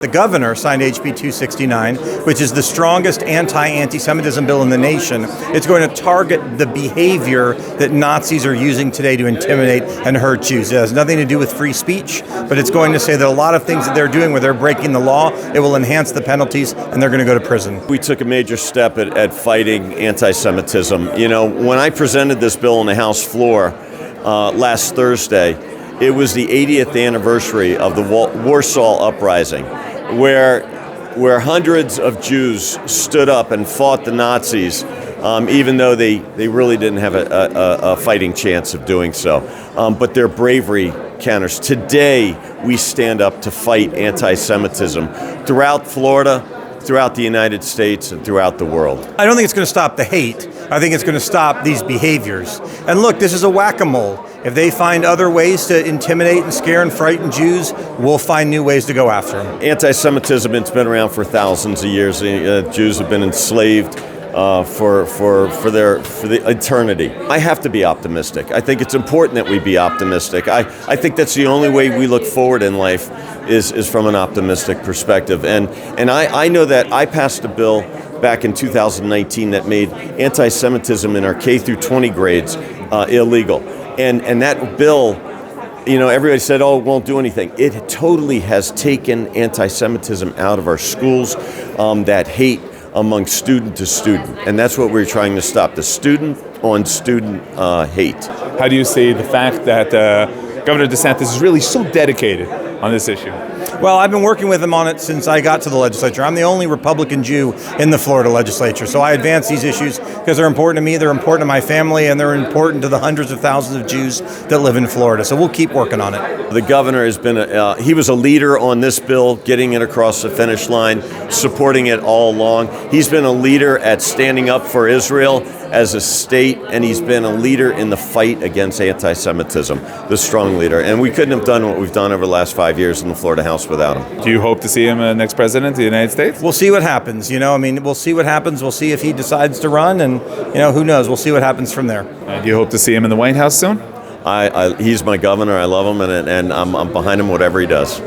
The governor signed HB 269, which is the strongest anti-Semitism bill in the nation. It's going to target the behavior that Nazis are using today to intimidate and hurt Jews. It has nothing to do with free speech, but it's going to say that a lot of things that they're doing where they're breaking the law, it will enhance the penalties and they're going to go to prison. We took a major step at fighting anti-Semitism. You know, when I presented this bill on the House floor last Thursday, it was the 80th anniversary of the Warsaw Uprising, where hundreds of Jews stood up and fought the Nazis, even though they really didn't have a fighting chance of doing so. But their bravery counters. Today, we stand up to fight anti-Semitism throughout Florida, throughout the United States, and throughout the world. I don't think it's going to stop the hate. I think it's going to stop these behaviors. And look, this is a whack-a-mole. If they find other ways to intimidate and scare and frighten Jews, we'll find new ways to go after them. Anti-Semitism, it's been around for thousands of years. Jews have been enslaved for the eternity. I have to be optimistic. I think it's important that we be optimistic. I think that's the only way we look forward in life is from an optimistic perspective. And I know that I passed a bill back in 2019 that made anti-Semitism in our K through 20 grades illegal. And that bill, you know, everybody said, oh, it won't do anything. It totally has taken anti-Semitism out of our schools, that hate among student to student. And that's what we're trying to stop, the student-on-student hate. How do you see the fact that Governor DeSantis is really so dedicated on this issue? Well, I've been working with him on it since I got to the legislature. I'm the only Republican Jew in the Florida legislature, so I advance these issues because they're important to me, they're important to my family, and they're important to the hundreds of thousands of Jews that live in Florida. So we'll keep working on it. The governor has been, he was a leader on this bill, getting it across the finish line, supporting it all along. He's been a leader at standing up for Israel as a state, and he's been a leader in the fight against anti-Semitism, the strong leader. And we couldn't have done what we've done over the last 5 years in the Florida House without him. Do you hope to see him next president of the United States? We'll see what happens. We'll see what happens. We'll see if he decides to run, and who knows? We'll see what happens from there. Do you hope to see him in the White House soon? He's my governor. I love him, and I'm behind him whatever he does.